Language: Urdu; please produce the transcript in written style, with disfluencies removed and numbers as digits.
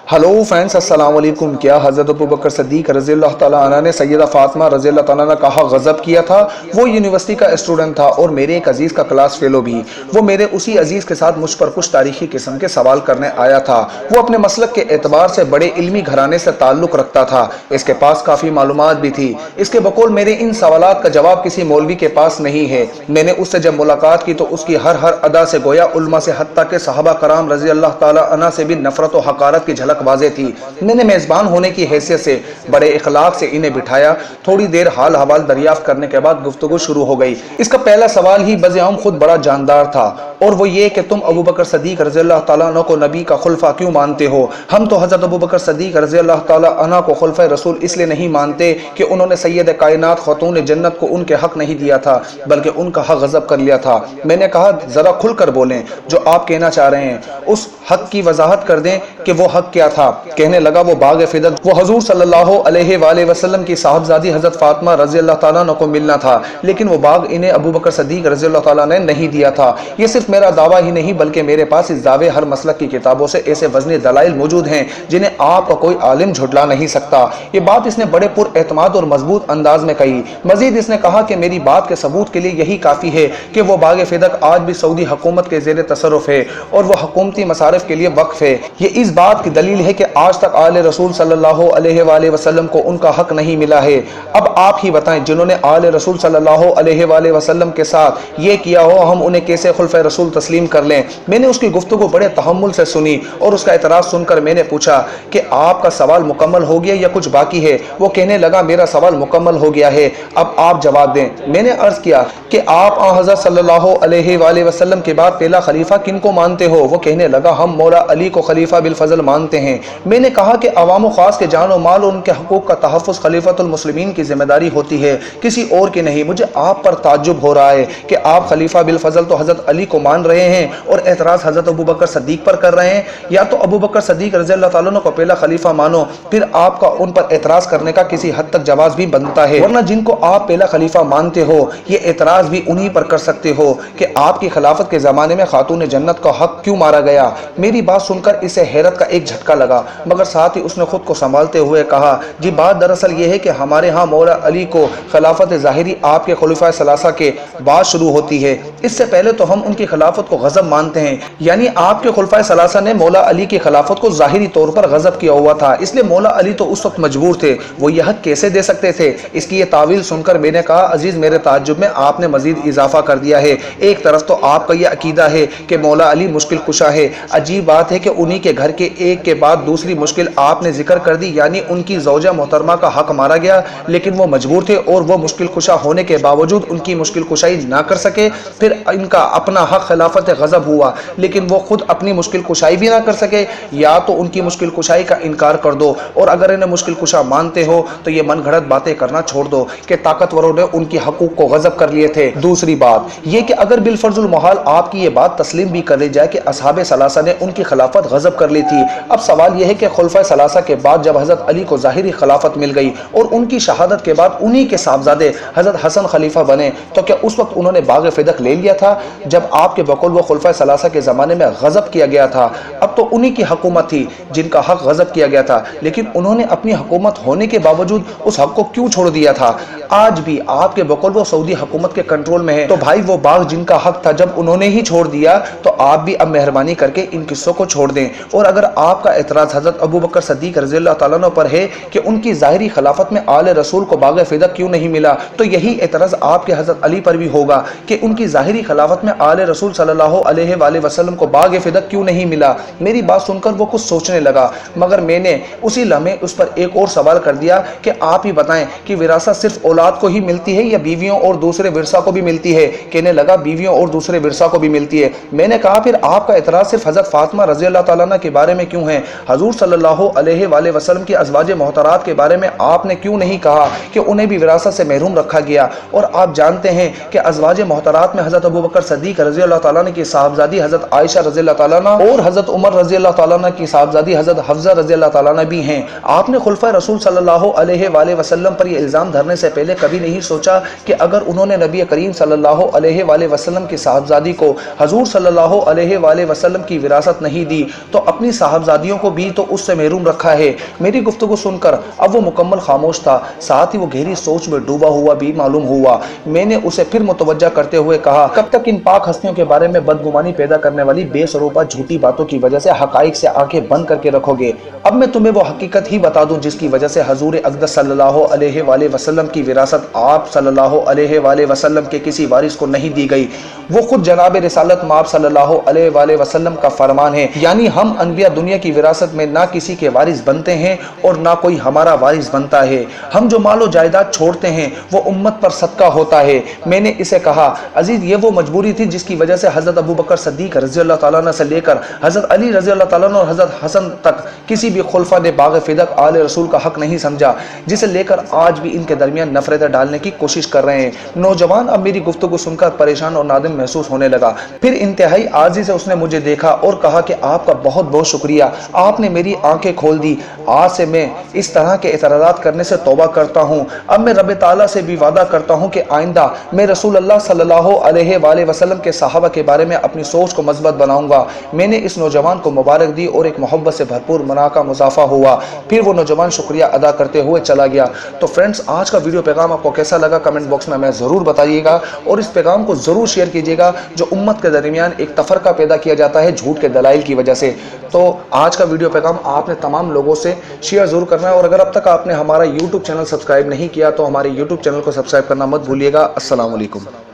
ہلو فرینڈس، السلام علیکم۔ کیا حضرت ابوبکر صدیق رضی اللہ تعالیٰ عنہ نے سیدہ فاطمہ رضی اللہ تعالیٰ عنہ کا غضب کیا تھا؟ وہ یونیورسٹی کا اسٹوڈنٹ تھا اور میرے ایک عزیز کا کلاس فیلو بھی۔ وہ میرے اسی عزیز کے ساتھ مجھ پر کچھ تاریخی قسم کے سوال کرنے آیا تھا۔ وہ اپنے مسلک کے اعتبار سے بڑے علمی گھرانے سے تعلق رکھتا تھا، اس کے پاس کافی معلومات بھی تھی۔ اس کے بقول میرے ان سوالات کا جواب کسی مولوی کے پاس نہیں ہے۔ میں نے اس سے جب ملاقات کی تو اس کی ہر ادا سے گویا علماء سے حتیٰ کہ صحابہ کرام رضی اللہ تعالیٰ عنہ سے بھی نفرت و حقارت کی جھلک واضح تھی۔ میں نے میزبان ہونے کی حیثیت سے بڑے اخلاق سے انہیں بٹھایا۔ تھوڑی دیر حال حوال دریافت کرنے کے بعد گفتگو شروع ہو گئی۔ اس کا پہلا سوال ہی بذیعم خود بڑا جاندار تھا، اور وہ یہ کہ تم ابوبکر صدیق رضی اللہ تعالیٰ عنہ کو نبی کا خلیفہ کیوں مانتے ہو؟ ہم تو حضرت ابوبکر صدیق رضی اللہ تعالیٰ عنہ کو خلیفہ رسول اس لیے نہیں مانتے کہ انہوں نے سید کائنات خاتون جنت کو ان کے حق نہیں دیا تھا، بلکہ ان کا حق غضب کر لیا تھا۔ میں نے کہا ذرا کھل کر بولیں، جو آپ کہنا چاہ رہے ہیں اس حق کی وضاحت کر دیں کہ وہ حق کیا تھا۔ کہنے لگا وہ باغ فدق، وہ حضور صلی اللہ علیہ وآلہ وسلم کی صاحبزادی حضرت فاطمہ رضی اللہ تعالیٰ عنہ کو ملنا تھا، لیکن وہ باغ انہیں ابوبکر صدیق رضی اللہ تعالیٰ نے نہیں دیا تھا۔ یہ صرف میرا دعویٰ ہی نہیں بلکہ میرے پاس اس دعوے ہر مسلک کی کتابوں سے ایسے وزنی دلائل موجود ہیں جنہیں آپ کا کوئی عالم جھٹلا نہیں سکتا۔ یہ بات اس نے بڑے پر اعتماد اور مضبوط انداز میں کہی۔ مزید اس نے کہا کہ میری بات کے ثبوت کے لیے یہی کافی ہے کہ وہ باغ فدق آج بھی سعودی حکومت کے زیر تصرف ہے اور وہ حکومتی مصارف کے لیے وقف ہے۔ یہ اس بات کی دلیل ہے کہ آج تک آل رسول صلی اللہ علیہ وآلہ وسلم کو ان کا حق نہیں ملا ہے۔ اب آپ ہی بتائیں، جنہوں نے آل رسول صلی اللہ علیہ وآلہ وسلم کے ساتھ یہ کیا ہو، ہم انہیں کیسے خلفۂ رسول تسلیم کر لیں؟ میں نے اس کی گفتگو بڑے تحمل سے سنی اور اس کا اعتراض سن کر میں نے پوچھا کہ آپ کا سوال مکمل ہو گیا یا کچھ باقی ہے؟ وہ کہنے لگا میرا سوال مکمل ہو گیا ہے، اب آپ جواب دیں۔ میں نے عرض کیا کہ آپ حضرت صلی اللہ علیہ وآلہ وسلم کے بعد پہلا خلیفہ کن کو مانتے ہو؟ وہ کہنے لگا ہم مولا علی کو خلیفہ بالفضل مانتے ہیں۔ میں نے کہا کہ عوام و خاص کے جان و مال اور ان کے حقوق کا تحفظ خلیفۃ المسلمین کی ذمہ داری ہوتی ہے، کسی اور کی نہیں۔ مجھے آپ پر تعجب ہو رہا ہے کہ آپ خلیفہ بالفضل تو حضرت علی کو مان رہے ہیں اور اعتراض حضرت ابوبکر صدیق پر کر رہے ہیں۔ یا تو ابوبکر صدیق رضی اللہ تعالیٰ عنہ کو پہلا خلیفہ مانو، پھر آپ کا ان پر اعتراض کرنے کا کسی حد تک جواز بھی بنتا ہے، ورنہ جن کو آپ پہلا خلیفہ مانتے ہو یہ اعتراض بھی انہی پر کر سکتے ہو کہ آپ کی خلافت کے زمانے میں خاتون جنت کا حق کیوں مارا گیا۔ میری بات سن کر اسے حیرت کا ایک جھٹکا لگا، مگر ساتھ ہی اس نے خود کو سنبھالتے ہوئے کہا جی بات دراصل یہ ہے کہ ہمارے ہاں مولا علی کو خلافت ظاہری آپ کے خلفائے ثلاثہ کے بعد شروع ہوتی ہے، اس سے پہلے تو ہم ان کی خلافت کو غضب مانتے ہیں، یعنی آپ کے خلفائے ثلاثہ نے مولا علی کی خلافت کو ظاہری طور پر غضب کیا ہوا تھا، اس لیے مولا علی تو اس وقت مجبور تھے، وہ یہ حق کیسے دے سکتے تھے؟ اس کی یہ تعویل سن کر میں نے کہا عزیز میرے تعجب میں آپ نے مزید اضافہ کر دیا ہے۔ ایک طرف تو آپ کا یہ عقیدہ ہے کہ مولا علی مشکل کشا ہے، عجیب بات ہے کہ انہی کے گھر کے ایک کے بعد دوسری مشکل آپ نے ذکر کر دی، یعنی ان کی زوجہ محترمہ کا حق مارا گیا لیکن وہ مجبور تھے اور وہ مشکل کشا ہونے کے باوجود ان کی مشکل کشائی نہ کر سکے، پھر ان کا اپنا حق خلافت غضب ہوا لیکن وہ خود اپنی مشکل کشائی بھی نہ کر سکے۔ یا تو ان کی مشکل کشائی کا انکار کر دو، اور اگر انہیں مشکل کشا مانتے ہو تو یہ من گھڑت باتیں کرنا چھوڑ دو کہ طاقتوروں نے ان کی حقوق کو غضب کر لیے تھے۔ دوسری بات یہ کہ اگر بالفرض المحال آپ کی یہ بات تسلیم بھی کر لی جائے کہ اصحاب ثلاثہ نے ان کی خلافت غضب کر لی تھی، اب سوال یہ ہے کہ خلفائے ثلاثہ کے بعد جب حضرت علی کو ظاہری خلافت مل گئی اور ان کی شہادت کے بعد انہی کے صاحبزادے حضرت حسن خلیفہ بنے، تو کیا اس وقت انہوں نے باغ فدق لے لیا تھا جب آپ کے بقول وہ خلفائے ثلاثہ کے زمانے میں غضب کیا گیا تھا؟ اب تو انہی کی حکومت تھی جن کا حق غضب کیا گیا تھا، لیکن انہوں نے اپنی حکومت ہونے کے باوجود اس حق کو کیوں چھوڑ دیا تھا؟ آج بھی آپ کے بقول وہ سعودی حکومت کے کنٹرول میں ہے، تو بھائی وہ باغ جن کا حق تھا جب انہوں نے ہی چھوڑ دیا تو آپ بھی اب مہربانی کر کے ان قصوں کو چھوڑ دیں۔ اور اگر آپ کا اعتراض حضرت ابوبکر صدیق رضی اللہ تعالیٰ عنہ پر ہے کہ ان کی ظاہری خلافت میں آل رسول کو باغ فدق کیوں نہیں ملا، تو یہی اعتراض آپ کے حضرت علی پر بھی ہوگا کہ ان کی ظاہری خلافت میں آل رسول صلی اللہ علیہ وآلہ وسلم کو باغ فدق کیوں نہیں ملا۔ میری بات سن کر وہ کچھ سوچنے لگا، مگر میں نے اسی لمحے اس پر ایک اور سوال کر دیا کہ آپ ہی بتائیں کہ وراثت صرف اولاد کو ہی ملتی ہے یا بیویوں اور دوسرے ورثہ کو بھی ملتی ہے؟ کہنے لگا بیویوں اور دوسرے ورثہ کو بھی ملتی ہے۔ میں نے کہا پھر آپ کا اعتراض صرف حضرت فاطمہ رضی اللہ تعالیٰ عنہ کے بارے میں کیوں ہے؟ حضور صلی اللہ علیہ وآلہ وسلم کی ازواج محترات کے بارے میں آپ نے کیوں نہیں کہا کہ انہیں بھی وراثت سے محروم رکھا گیا؟ اور آپ جانتے ہیں کہ ازواج محترات میں حضرت ابوبکر صدیق رضی اللہ اللہ تعالیٰ عنہ کی صاحبزادی حضرت عائشہ رضی اللہ تعالیٰ عنہ اور حضرت عمر رضی اللہ تعالیٰ عنہ کی صاحبزادی حضرت حفصہ رضی اللہ تعالیٰ عنہ بھی ہیں۔ آپ نے خلفائے رسول صلی اللہ علیہ وآلہ وسلم پر یہ الزام دھرنے سے پہلے کبھی نہیں سوچا کہ اگر انہوں نے نبی کریم صلی اللہ علیہ وآلہ وسلم کی صاحبزادی کو حضور صلی اللہ علیہ وآلہ وسلم کی وراثت نہیں دی تو اپنی صاحبزادیوں کو بھی تو اس سے محروم رکھا ہے؟ میری گفتگو سن کر اب وہ مکمل خاموش تھا، ساتھ ہی وہ گہری سوچ میں ڈوبا ہوا بھی معلوم ہوا۔ میں نے اسے پھر متوجہ کرتے ہوئے کہا، کب تک ان پاک ہستیوں کے بارے میں بدگمانی پیدا کرنے والی بے سروپا جھوٹی باتوں کی وجہ سے حقائق سے آنکھیں بند کر کے رکھو گے؟ اب میں تمہیں وہ حقیقت ہی بتا دوں جس کی وجہ سے حضور اقدس صلی اللہ علیہ وآلہ وسلم کی وراثت آپ صلی اللہ علیہ وآلہ وسلم کے کسی وارث کو نہیں دی گئی۔ وہ خود جناب رسالت مآب صلی اللہ علیہ وآلہ وسلم کا فرمان ہے، یعنی ہم انبیاء دنیا کی وراثت میں نہ کسی کے وارث بنتے ہیں اور نہ کوئی ہمارا وارث بنتا ہے۔ ہم جو مال و جائیداد چھوڑتے ہیں وہ امت پر صدقہ ہوتا ہے۔ میں نے اسے کہا، عزیز یہ وہ مجبوری تھی جس کی وجہ سے حضرت ابو بکر صدیق رضی اللہ تعالیٰ عنہ سے لے کر حضرت علی رضی اللہ تعالیٰ عنہ اور حضرت حسن تک کسی بھی خلفاء نے باغ فدق آل رسول کا حق نہیں سمجھا، جسے لے کر آج بھی ان کے درمیان نفرتیں ڈالنے کی کوشش کر رہے ہیں۔ نوجوان اب میری گفتگو سن کر پریشان اور نادم محسوس ہونے لگا۔ پھر انتہائی عاجزی سے اس نے مجھے دیکھا اور کہا کہ آپ کا بہت بہت شکریہ، آپ نے میری آنکھیں کھول دی۔ آج سے میں اس طرح کے اعتراضات کرنے سے توبہ کرتا ہوں۔ اب میں رب تعالیٰ سے بھی وعدہ کرتا ہوں کہ آئندہ میں رسول اللہ صلی اللہ علیہ وآلہ وسلم کے صحابہ کے بارے میں اپنی سوچ کو مثبت بناؤں گا۔ میں نے اس نوجوان کو مبارک دی اور ایک محبت سے بھرپور مناقہ مضافہ ہوا۔ پھر وہ نوجوان شکریہ ادا کرتے ہوئے چلا گیا۔ تو فرینڈز، آج کا ویڈیو پیغام آپ کو کیسا لگا کمنٹ باکس میں ہمیں ضرور بتائیے گا، اور اس پیغام کو ضرور شیئر کیجیے گا جو امت کے درمیان ایک تفرقہ پیدا کیا جاتا ہے جھوٹ کے دلائل کی وجہ سے۔ تو آج کا ویڈیو پیغام آپ نے تمام لوگوں سے شیئر ضرور کرنا ہے، اور اگر اب تک آپ نے ہمارا یوٹیوب چینل سبسکرائب نہیں کیا تو ہمارے یوٹیوب چینل کو سبسکرائب کرنا مت بھولیے گا۔ السلام علیکم۔